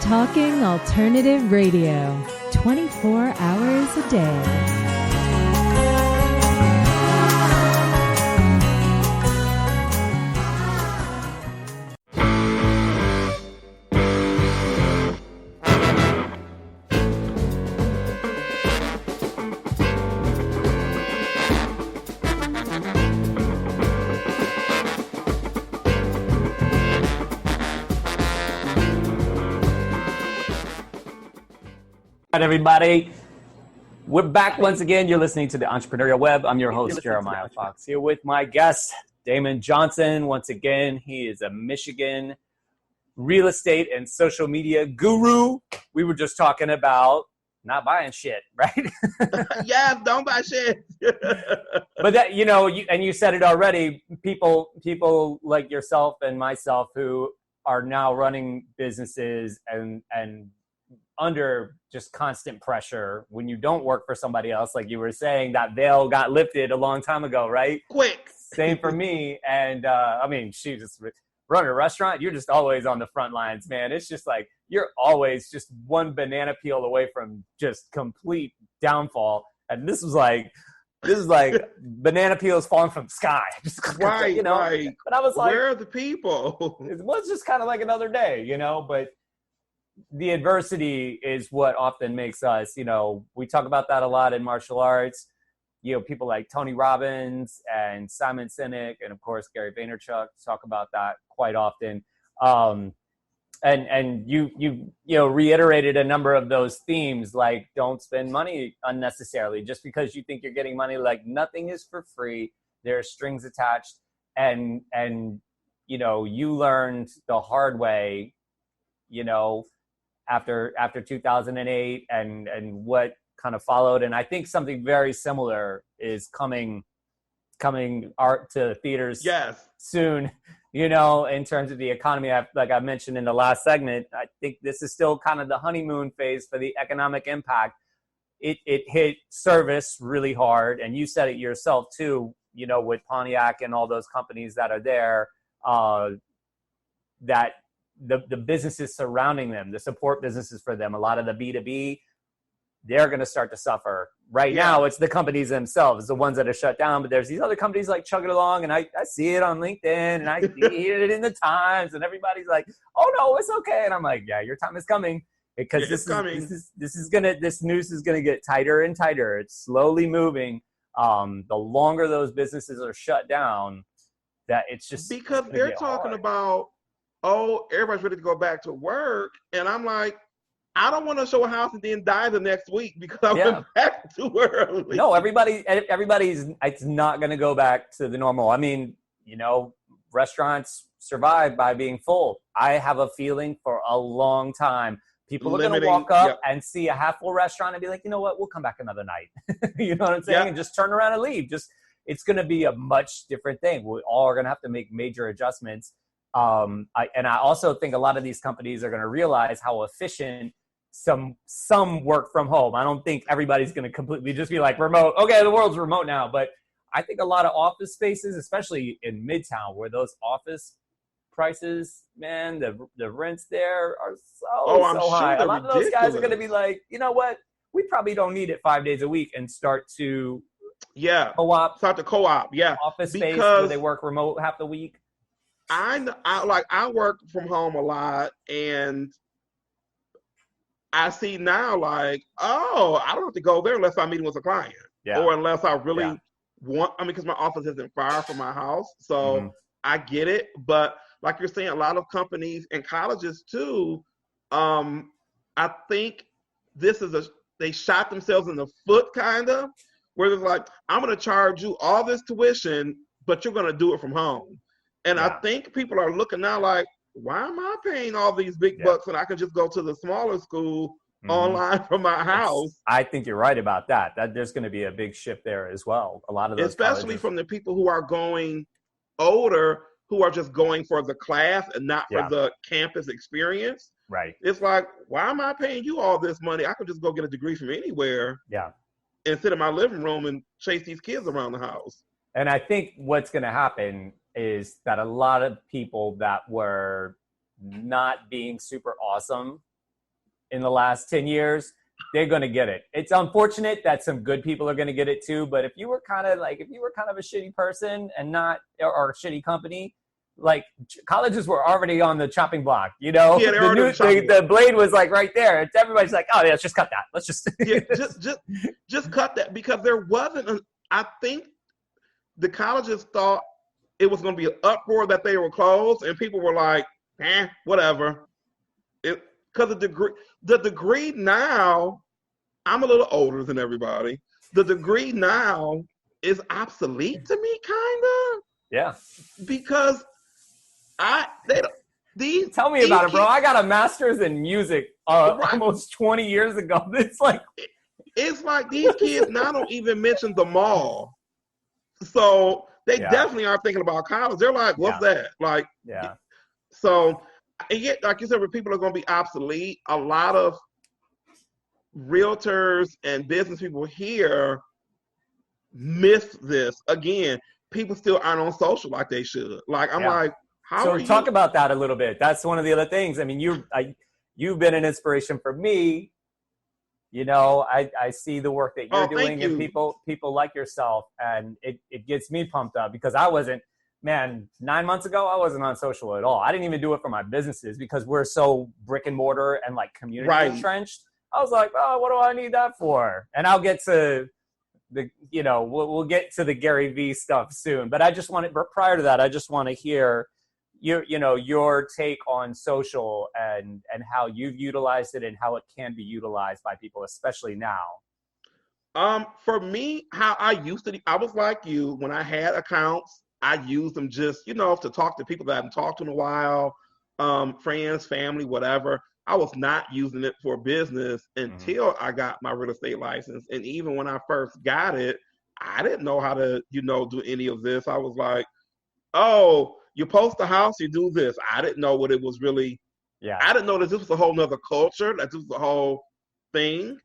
Talking Alternative Radio, 24 hours a day. All right, everybody. We're back once again. You're listening to the Entrepreneurial Web. I'm your host, Jeremiah Fox, here with my guest, Damon Johnson. Once again, he is a Michigan real estate and social media guru. We were just talking about not buying shit, right? Yeah, don't buy shit. But that, you said it already, people like yourself and myself who are now running businesses and under just constant pressure when you don't work for somebody else, like you were saying, that veil got lifted a long time ago, right? Quick. Same for me. And she just run a restaurant. You're just always on the front lines, man. It's just like, you're always just one banana peel away from just complete downfall. And this is like banana peels falling from the sky. Just, right. But I was like, where are the people? It was just kind of like another day, but the adversity is what often makes us, we talk about that a lot in martial arts. people like Tony Robbins and Simon Sinek, and of course Gary Vaynerchuk talk about that quite often. And you reiterated a number of those themes, like don't spend money unnecessarily just because you think you're getting money. Like nothing is for free. There are strings attached, and you learned the hard way, after 2008 and what kind of followed. And I think something very similar is coming art to theaters soon, in terms of the economy. Like I mentioned in the last segment, I think this is still kind of the honeymoon phase for the economic impact. It hit service really hard. And you said it yourself too, with Pontiac and all those companies that are there, that the businesses surrounding them, the support businesses for them, a lot of the B2B, they're going to start to suffer. Right now, it's the companies themselves, the ones that are shut down. But there's these other companies like chugging along, and I see it on LinkedIn, and I hear it in the Times, and everybody's like, "Oh no, it's okay." And I'm like, "Yeah, your time is coming, because this noose is going to get tighter and tighter. It's slowly moving. The longer those businesses are shut down, that it's just because they're talking about, everybody's ready to go back to work, and I'm like, I don't want to show a house and then die the next week because I went back too early. No, everybody's it's not going to go back to the normal. I mean, restaurants survive by being full. I have a feeling for a long time people are going to walk up and see a half full restaurant and be like, you know what, we'll come back another night. You know what I'm saying? And just turn around and leave. It's going to be a much different thing. We all are going to have to make major adjustments. I also think a lot of these companies are going to realize how efficient some work from home. I don't think everybody's going to completely just be like remote. Okay, the world's remote now. But I think a lot of office spaces, especially in Midtown, where those office prices, man, the rents there are so high. A lot of those guys are going to be like, you know what? We probably don't need it 5 days a week, and start to co-op office space where they work remote half the week. I work from home a lot, and I see now, like, I don't have to go there unless I'm meeting with a client, or unless I really want. I mean, because my office isn't far from my house, so I get it. But like you're saying, a lot of companies and colleges too. I think this is they shot themselves in the foot, kind of, where they're like, I'm going to charge you all this tuition, but you're going to do it from home. And I think people are looking now like, why am I paying all these big bucks when I can just go to the smaller school online from my house? I think you're right about that. That there's going to be a big shift there as well. A lot of those especially from the people who are going older, who are just going for the class and not for the campus experience. Right. It's like, why am I paying you all this money? I could just go get a degree from anywhere. Yeah. And sit in my living room and chase these kids around the house. And I think what's going to happen is that a lot of people that were not being super awesome in the last 10 years, they're going to get it. It's unfortunate that some good people are going to get it too. But if you were kind of a shitty person and or a shitty company, like colleges were already on the chopping block, the blade was like right there. It's everybody's like, oh yeah, let's just cut that. Let's just just cut that, because there wasn't. I think the colleges thought it was going to be an uproar that they were closed, and people were like, whatever. Because the degree now, I'm a little older than everybody. The degree now is obsolete to me, kind of. Yeah. Because tell me about it, bro. I got a master's in music almost 20 years ago. It's like these kids now don't even mention the mall. So they definitely are thinking about college. They're like, what's that? Like, so, and yet, like you said, when people are going to be obsolete, a lot of realtors and business people here miss this. Again, people still aren't on social like they should. Like, I'm like, how are you? Talk about that a little bit. That's one of the other things. I mean, you've been an inspiration for me. I see the work that you're doing, and people like yourself, and it gets me pumped up, because I wasn't, 9 months ago, I wasn't on social at all. I didn't even do it for my businesses because we're so brick and mortar and like community entrenched. I was like, oh, what do I need that for? And I'll get to we'll get to the Gary Vee stuff soon, but prior to that, I just want to hear your take on social and how you've utilized it and how it can be utilized by people, especially now. For me, how I used to, I was like you. When I had accounts, I used them just, to talk to people that I haven't talked to in a while, friends, family, whatever. I was not using it for business until I got my real estate license. And even when I first got it, I didn't know how to, do any of this. I was like, oh, you post a house, you do this. I didn't know what it was really. Yeah. I didn't know that this was a whole nother culture, that this was the whole thing.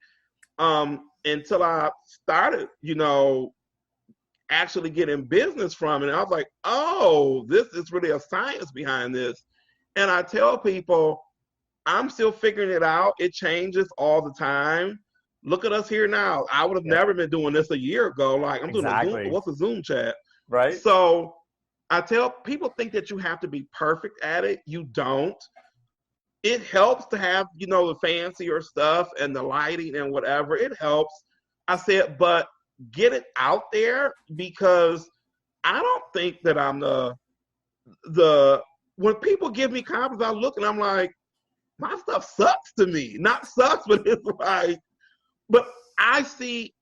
Until I started, actually getting business from it. And I was like, oh, this is really a science behind this. And I tell people, I'm still figuring it out. It changes all the time. Look at us here now. I would have never been doing this a year ago. Like, I'm doing a Zoom, what's a Zoom chat? Right. So I tell people, think that you have to be perfect at it. You don't. It helps to have, the fancier stuff and the lighting and whatever. It helps. I said, but get it out there, because I don't think that I'm when people give me compliments, I look and I'm like, my stuff sucks to me. Not sucks, but it's like, but I see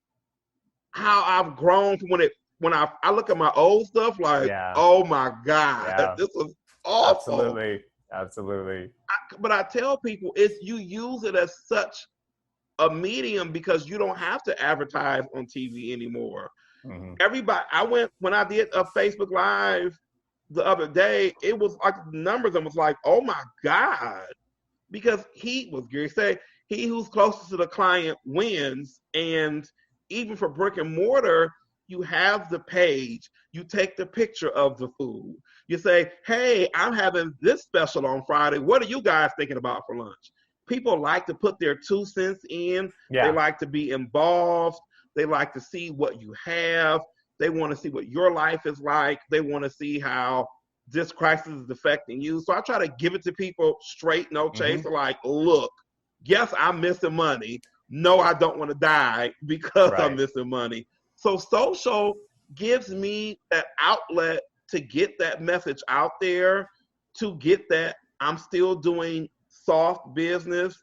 how I've grown from when I look at my old stuff, like, oh my God, this was awful. Absolutely. But I tell people, you use it as such a medium because you don't have to advertise on TV anymore. Mm-hmm. When I did a Facebook Live the other day, it was like the numbers, and was like, oh my God. Because Gary said, he who's closest to the client wins. And even for brick and mortar, you have the page, you take the picture of the food. You say, hey, I'm having this special on Friday. What are you guys thinking about for lunch? People like to put their 2 cents in. Yeah. They like to be involved. They like to see what you have. They want to see what your life is like. They want to see how this crisis is affecting you. So I try to give it to people straight, no chase. Mm-hmm. Like, look, yes, I'm missing money. No, I don't want to die because I'm missing money. So social gives me that outlet to get that message out there, to get that I'm still doing soft business.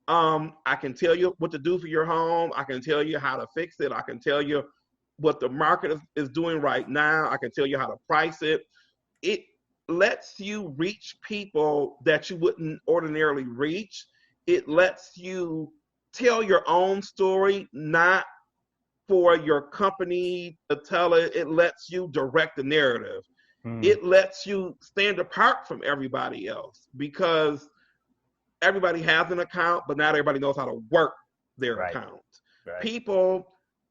I can tell you what to do for your home. I can tell you how to fix it. I can tell you what the market is doing right now. I can tell you how to price it. It lets you reach people that you wouldn't ordinarily reach. It lets you tell your own story, not for your company to tell it. It lets you direct the narrative. It lets you stand apart from everybody else, because everybody has an account, but not everybody knows how to work their account.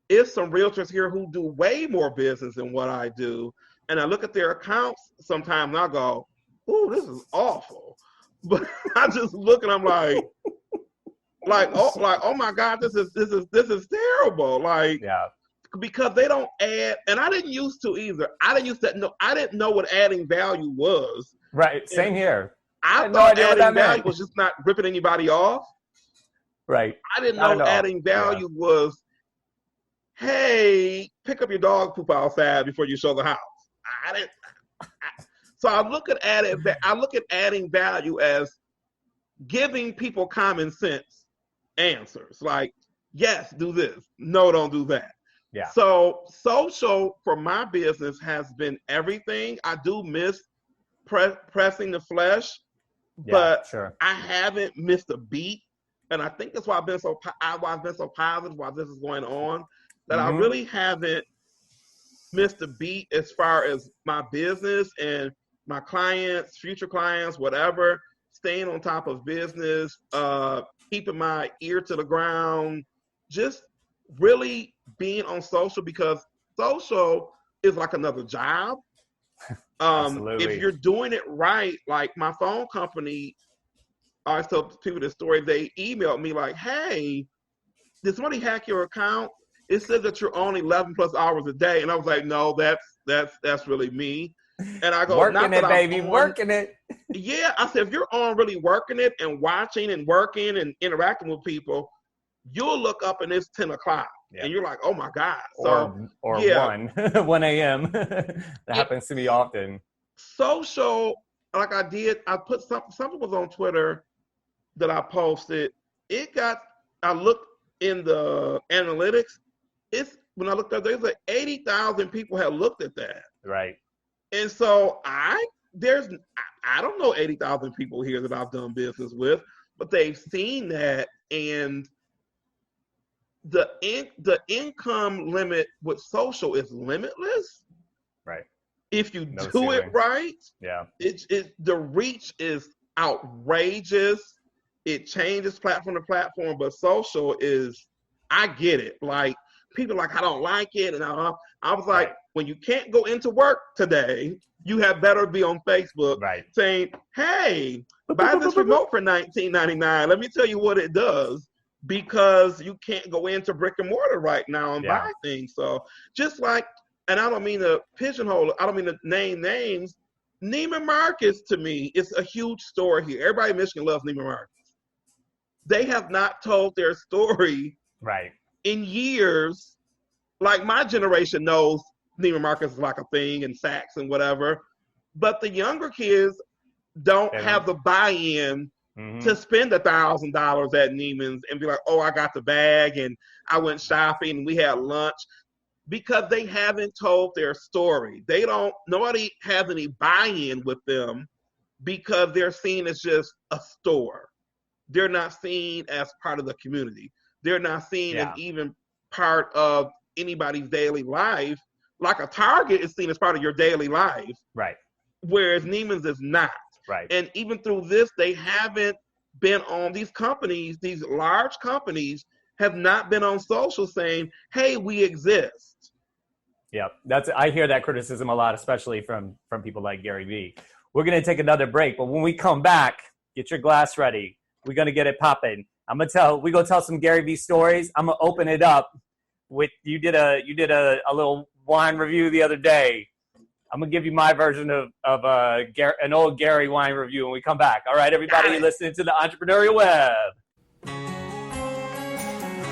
It's some realtors here who do way more business than what I do. And I look at their accounts sometimes and I go, ooh, this is awful. But I just look and I'm like, oh my God, this is terrible. Like, because they don't add, and I didn't used to either. I didn't know what adding value was. Right. Same here. I thought adding value was just not ripping anybody off. Right. I didn't know adding value was, hey, pick up your dog poop outside before you show the house. So I look at adding value as giving people common sense answers. Like, yes, do this. No, don't do that. Yeah. So social for my business has been everything. I do miss pressing the flesh, but I haven't missed a beat. And I think that's why I've been so positive while this is going on, that I really haven't missed a beat as far as my business and my clients, future clients, whatever, staying on top of business, keeping my ear to the ground, just really being on social, because social is like another job. If you're doing it right, like my phone company, I always tell people this story. They emailed me like, hey, did somebody hack your account? It says that you're on 11 plus hours a day. And I was like, no, that's really me. And I go, working it, baby, working it. Yeah. I said, if you're on really working it and watching and working and interacting with people, you'll look up and it's 10 o'clock. and you're like, oh my God. So or 1 a.m. That happens to me often. Social, like I put something was on Twitter that I posted. I looked in the analytics. When I looked up, there's like 80,000 people have looked at that. Right. And so I don't know 80,000 people here that I've done business with, but they've seen that, and the income limit with social is limitless. Right. If you do it right, the reach is outrageous. It changes platform to platform, but social is, I get it. Like, people are like, I don't like it. And I was like, when you can't go into work today, you had better be on Facebook saying, hey, buy this remote for $19.99. Let me tell you what it does, because you can't go into brick and mortar right now and buy things. So just like, and I don't mean to pigeonhole it, I don't mean to name names. Neiman Marcus, to me, is a huge store here. Everybody in Michigan loves Neiman Marcus. They have not told their story in years. Like, my generation knows Neiman Marcus is like a thing, and Saks and whatever, but the younger kids don't have the buy-in to spend $1,000 at Neiman's and be like, oh, I got the bag and I went shopping and we had lunch, because they haven't told their story. Nobody has any buy-in with them, because they're seen as just a store. They're not seen as part of the community. They're not seen as even part of anybody's daily life. Like a Target is seen as part of your daily life. Right. Whereas Neiman's is not. Right. And even through this, they haven't been on, these companies, these large companies have not been on social saying, hey, we exist. Yeah, I hear that criticism a lot, especially from people like Gary Vee. We're going to take another break, but when we come back, get your glass ready. We're going to get it popping. We're going to tell some Gary Vee stories. I'm going to open it up with, you did a little wine review the other day. I'm going to give you my version of an old Gary wine review when we come back. All right, everybody, you're listening to the Entrepreneurial Web.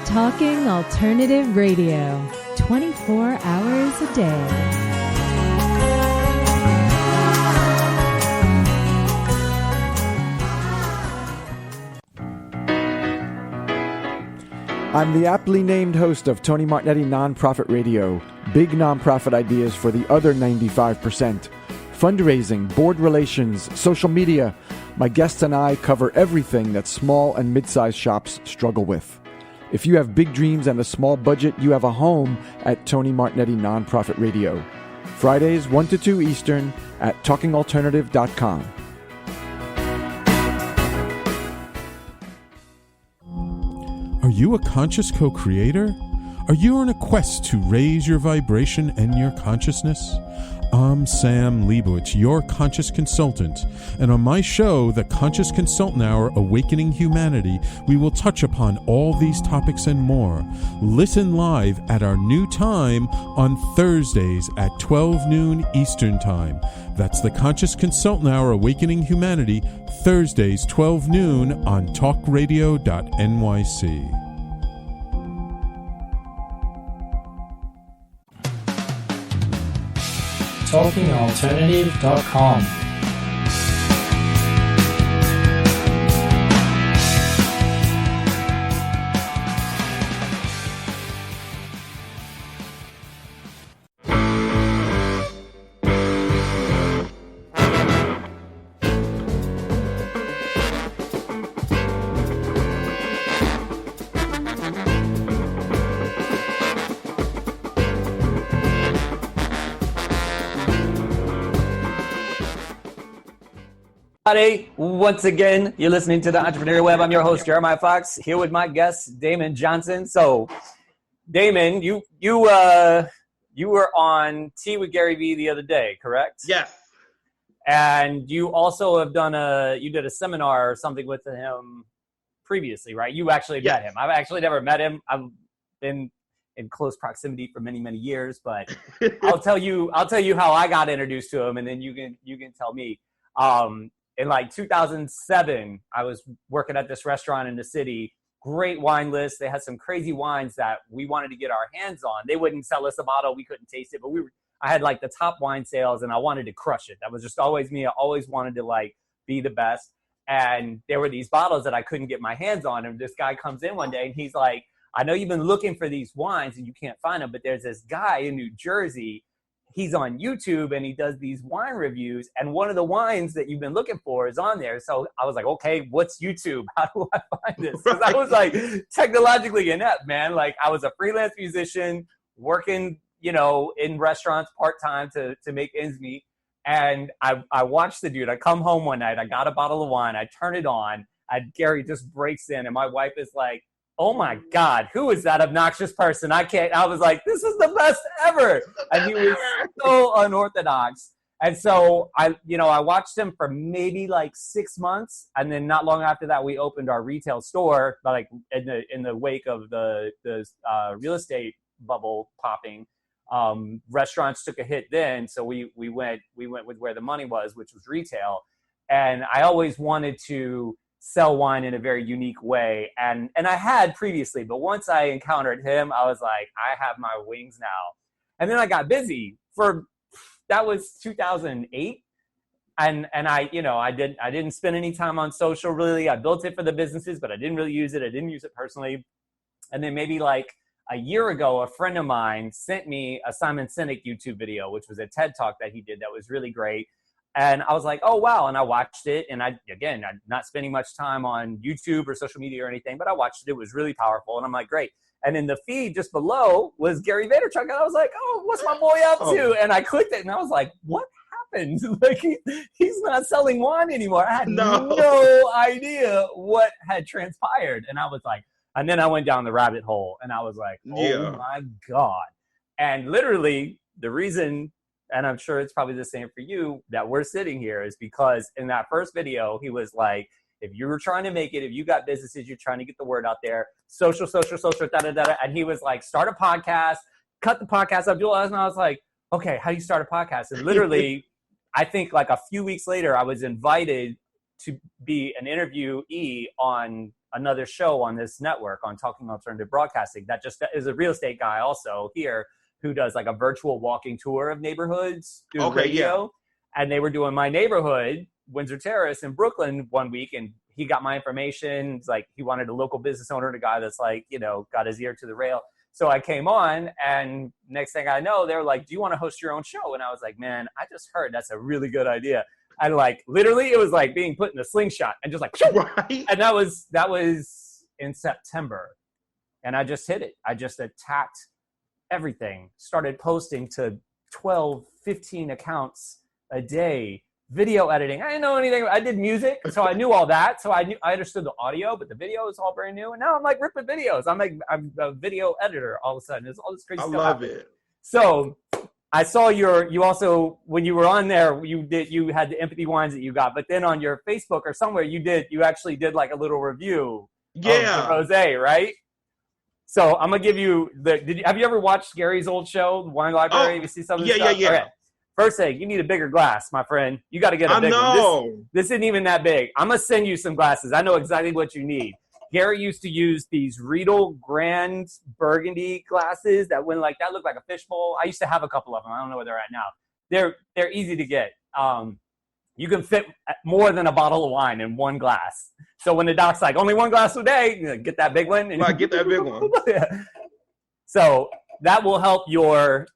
Talking Alternative Radio, 24 hours a day. I'm the aptly named host of Tony Martignetti Nonprofit Radio. Big nonprofit ideas for the other 95%. Fundraising, board relations, social media. My guests and I cover everything that small and mid-sized shops struggle with. If you have big dreams and a small budget, you have a home at Tony Martignetti Nonprofit Radio. Fridays 1 to 2 Eastern at talkingalternative.com. Are you a conscious co-creator? Are you on a quest to raise your vibration and your consciousness? I'm Sam Leibowitz, your conscious consultant, and on my show, The Conscious Consultant Hour, Awakening Humanity, we will touch upon all these topics and more. Listen live at our new time on Thursdays at 12 noon Eastern Time. That's The Conscious Consultant Hour, Awakening Humanity, Thursdays 12 noon on talkradio.nyc. talkingalternative.com. Once again, you're listening to the Entrepreneurial Web. I'm your host, Jeremiah Fox, here with my guest, Damon Johnson. So, Damon, you were on Tea with Gary Vee the other day, correct? Yes. And you also have did a seminar or something with him previously, right? You actually met him. I've actually never met him. I've been in close proximity for many, many years, but I'll tell you how I got introduced to him, and then you can tell me. In like 2007, I was working at this restaurant in the city great wine list. They had some crazy wines that we wanted to get our hands on. They wouldn't sell us a bottle. We couldn't taste it, but I had like the top wine sales and I wanted to crush it. That was just always me. I always wanted to like be the best. And there were these bottles that I couldn't get my hands on. And this guy comes in one day and he's like, I know you've been looking for these wines and you can't find them, but there's this guy in New Jersey. He's on YouTube and he does these wine reviews. And one of the wines that you've been looking for is on there. So I was like, okay, what's YouTube? How do I find this? Because I was like technologically inept, man. Like I was a freelance musician working, you know, in restaurants part-time to make ends meet. And I watched the dude. I come home one night. I got a bottle of wine. I turn it on. Gary just breaks in. And my wife is like, oh, my God, who is that obnoxious person? I was like, this is the best ever. And he was so unorthodox. And so I watched him for maybe like 6 months. And then not long after that, we opened our retail store, like in the wake of the real estate bubble popping. Restaurants took a hit then, so we went with where the money was, which was retail. And I always wanted to sell wine in a very unique way, and I had previously, but once I encountered him, I was like, I have my wings now. And then I got busy that was 2008, and I didn't spend any time on social really. I built it for the businesses, but I didn't really use it. I didn't use it personally. And then maybe like a year ago, a friend of mine sent me a Simon Sinek YouTube video, which was a TED Talk that he did that was really great. And I was like, oh, wow. And I watched it. And I'm not spending much time on YouTube or social media or anything, but I watched it. It was really powerful. And I'm like, great. And in the feed just below was Gary Vaynerchuk. And I was like, oh, what's my boy up to? And I clicked it and I was like, what happened? Like he's not selling wine anymore. I had no idea what had transpired. And I was like, and then I went down the rabbit hole and I was like, oh my God. And literally the reason, and I'm sure it's probably the same for you, that we're sitting here is because in that first video, he was like, if you were trying to make it, if you got businesses, you're trying to get the word out there, social, da-da-da-da. And he was like, start a podcast, cut the podcast up, do all that. And I was like, okay, how do you start a podcast? And literally, I think like a few weeks later, I was invited to be an interviewee on another show on this network on Talking Alternative Broadcasting that just is a real estate guy also here who does like a virtual walking tour of neighborhoods through radio. And they were doing my neighborhood, Windsor Terrace in Brooklyn one week. And he got my information. It's like he wanted a local business owner, a guy that's like, you know, got his ear to the rail. So I came on and next thing I know, they were like, do you want to host your own show? And I was like, man, I just heard that's a really good idea. And like literally it was like being put in a slingshot and just like right. And that was in September. And I just hit it. I just attacked everything. Started posting to 12, 15 accounts a day, video editing. I didn't know anything. I did music, so I knew all that. So I understood the audio, but the video is all brand new. And now I'm like ripping videos. I'm a video editor all of a sudden. There's all this crazy stuff. I love it. So I saw you also, when you were on there, you had the empathy wines that you got, but then on your Facebook or somewhere you actually did like a little review of the rosé, right? So I'm gonna give you have you ever watched Gary's old show, The Wine Library? You see some of this stuff? Yeah. Okay. First thing, you need a bigger glass, my friend. You got to get a big one. This isn't even that big. I'm gonna send you some glasses. I know exactly what you need. Gary used to use these Riedel Grand Burgundy glasses that went like that, looked like a fishbowl. I used to have a couple of them. I don't know where they're at now. They're easy to get. You can fit more than a bottle of wine in one glass. So when the doc's like, only one glass a day, get that big one. And get that big one. So that will help your.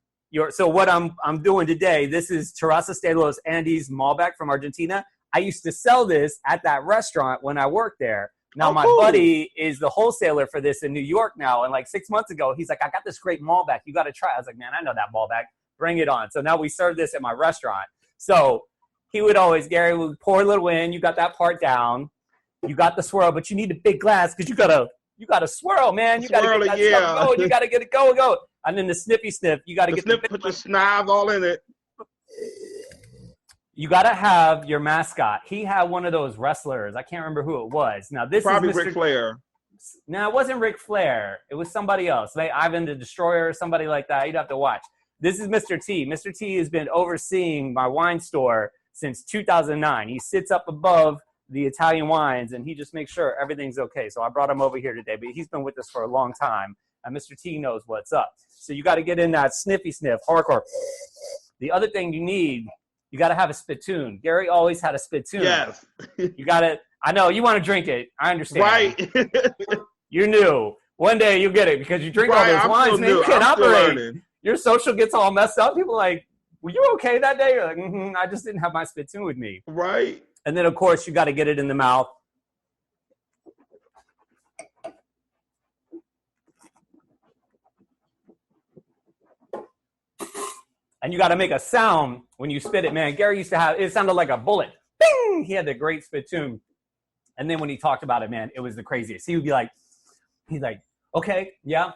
So what I'm doing today, this is Terraza de los Andes Malbec from Argentina. I used to sell this at that restaurant when I worked there. Now, my buddy is the wholesaler for this in New York now. And like 6 months ago, he's like, I got this great Malbec. You got to try it. I was like, man, I know that Malbec. Bring it on. So now we serve this at my restaurant. So he would always, Gary would pour a little in. You got that part down. You got the swirl, but you need a big glass because you got to swirl, man. You got to get that stuff going. You got to get it go. And then the sniffy sniff, you got to get the put your snobs all in it. You got to have your mascot. He had one of those wrestlers. I can't remember who it was. Now this probably is Mr. Ric Flair. No, it wasn't Ric Flair. It was somebody else. Ivan the Destroyer or somebody like that. You'd have to watch. This is Mr. T. Mr. T has been overseeing my wine store since 2009. He sits up above the Italian wines, and he just makes sure everything's okay. So I brought him over here today, but he's been with us for a long time, and Mr. T knows what's up. So you got to get in that sniffy sniff, hardcore. The other thing you need, you got to have a spittoon. Gary always had a spittoon. Yes. You got to, I know, you want to drink it. I understand. Right. You're new. One day you'll get it because you drink all those wines, man. You can't operate. Your social gets all messed up. People are like, were you okay that day? You're like, I just didn't have my spittoon with me. Right. And then, of course, you got to get it in the mouth. And you got to make a sound when you spit it, man. Gary used to have, it sounded like a bullet. Bing! He had the great spittoon. And then when he talked about it, man, it was the craziest. He would be like, he's like, okay, yeah,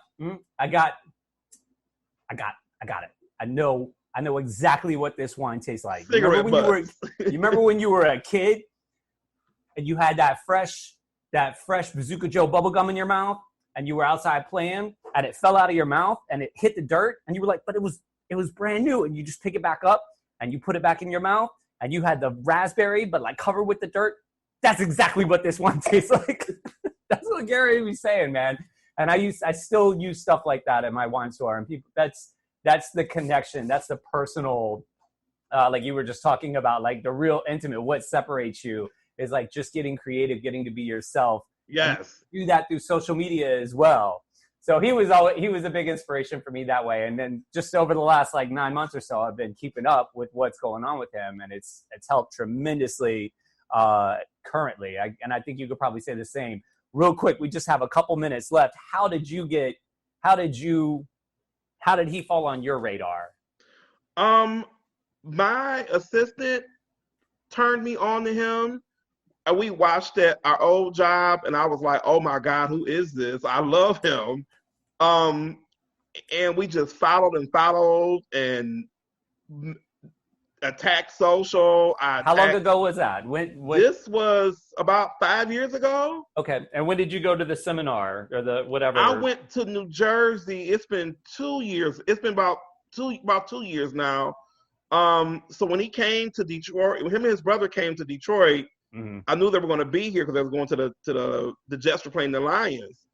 I got it. I know exactly what this wine tastes like. You remember when you were a kid and you had that fresh Bazooka Joe bubblegum in your mouth and you were outside playing and it fell out of your mouth and it hit the dirt and you were like, but it was brand new, and you just pick it back up and you put it back in your mouth and you had the raspberry but like covered with the dirt. That's exactly what this wine tastes like. That's what Gary was saying, man. And I still use stuff like that at my wine store, and people, that's the connection. That's the personal, like you were just talking about, like the real intimate, what separates you is like just getting creative, getting to be yourself. Yes. Do that through social media as well. So he was a big inspiration for me that way. And then just over the last like 9 months or so, I've been keeping up with what's going on with him, and it's helped tremendously currently. And I think you could probably say the same. Real quick, we just have a couple minutes left. How did he fall on your radar? My assistant turned me on to him. And we watched at our old job, and I was like, oh my God, who is this? I love him. And we just followed and attacked social. How long ago was that? When this was about 5 years ago. Okay. And when did you go to the seminar or the whatever? I went to New Jersey. It's been 2 years. It's been about 2 years now. So when he came to Detroit, when him and his brother came to Detroit, I knew they were going to be here because they was going to the Jets were playing the Lions.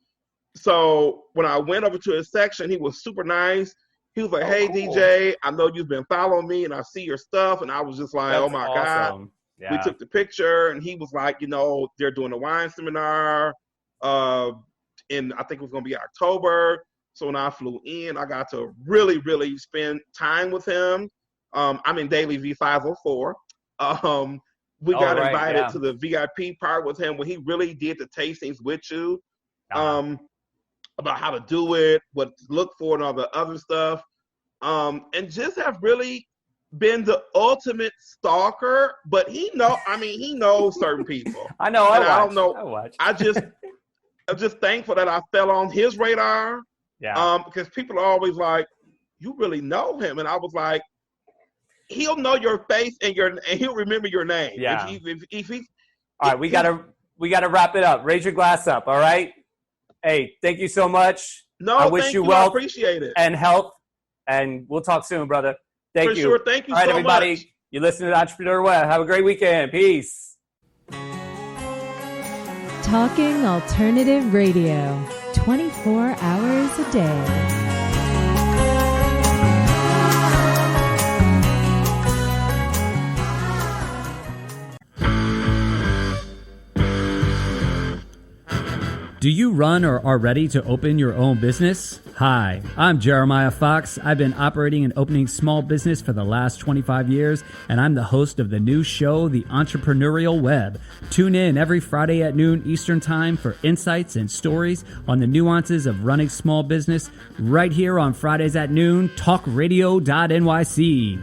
So when I went over to his section, he was super nice. He was like, "Hey, cool. DJ, I know you've been following me, and I see your stuff." And I was just like, "Oh my awesome. God!" Yeah. We took the picture, and he was like, "They're doing a wine seminar, and I think it was going to be October." So when I flew in, I got to really, really spend time with him. I'm in daily V504. We got invited to the VIP part with him where he really did the tastings with you. About how to do it, what to look for, and all the other stuff. And just have really been the ultimate stalker, but he knows certain people. I know. I watch. I'm just thankful that I fell on his radar. Yeah. Because people are always like, you really know him. And I was like, he'll know your face and he'll remember your name. Yeah. All right, we gotta wrap it up. Raise your glass up, all right? Hey, thank you so much. No, I wish you wealth, I appreciate it. And health, and we'll talk soon, brother. Thank you. For sure. Thank you so much. All right, everybody. You listen to the Entrepreneurial Web. Have a great weekend. Peace. Talking Alternative Radio, 24 hours a day. Do you run or are ready to open your own business? Hi, I'm Jeremiah Fox. I've been operating and opening small business for the last 25 years, and I'm the host of the new show, The Entrepreneurial Web. Tune in every Friday at noon Eastern Time for insights and stories on the nuances of running small business right here on Fridays at noon, talkradio.nyc.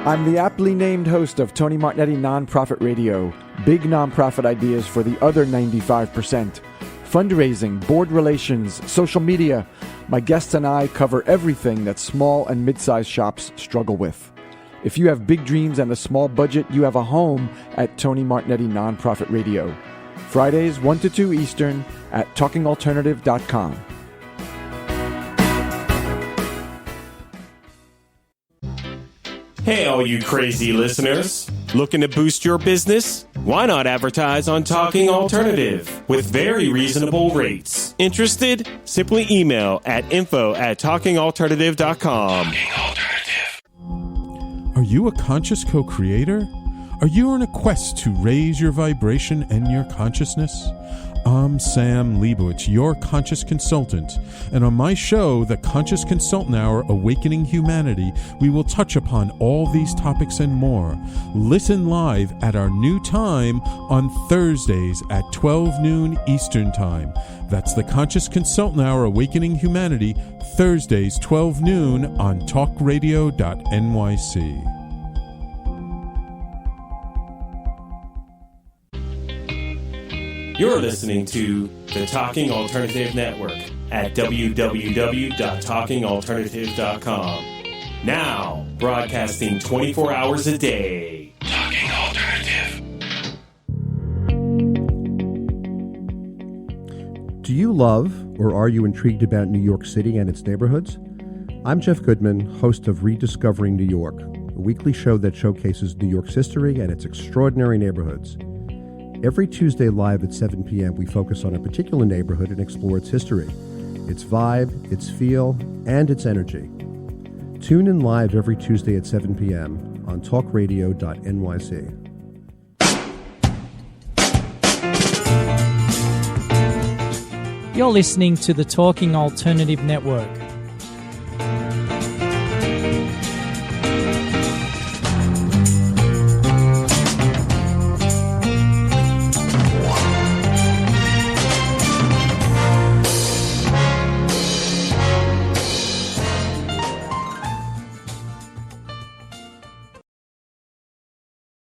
I'm the aptly named host of Tony Martignetti Nonprofit Radio. Big nonprofit ideas for the other 95%. Fundraising, board relations, social media. My guests and I cover everything that small and mid-sized shops struggle with. If you have big dreams and a small budget, you have a home at Tony Martignetti Nonprofit Radio. Fridays 1 to 2 Eastern at talkingalternative.com. Hey, all you crazy listeners. Looking to boost your business? Why not advertise on Talking Alternative with very reasonable rates? Interested? Simply email at info@talkingalternative.com. Are you a conscious co-creator? Are you on a quest to raise your vibration and your consciousness? I'm Sam Leibowitz, your conscious consultant, and on my show, The Conscious Consultant Hour, Awakening Humanity, we will touch upon all these topics and more. Listen live at our new time on Thursdays at 12 noon Eastern Time. That's The Conscious Consultant Hour, Awakening Humanity, Thursdays 12 noon on talkradio.nyc. You're listening to the Talking Alternative Network at www.talkingalternative.com. Now, broadcasting 24 hours a day. Talking Alternative. Do you love or are you intrigued about New York City and its neighborhoods? I'm Jeff Goodman, host of Rediscovering New York, a weekly show that showcases New York's history and its extraordinary neighborhoods. Every Tuesday live at 7 p.m., we focus on a particular neighborhood and explore its history, its vibe, its feel, and its energy. Tune in live every Tuesday at 7 p.m. on talkradio.nyc. You're listening to the Talking Alternative Network.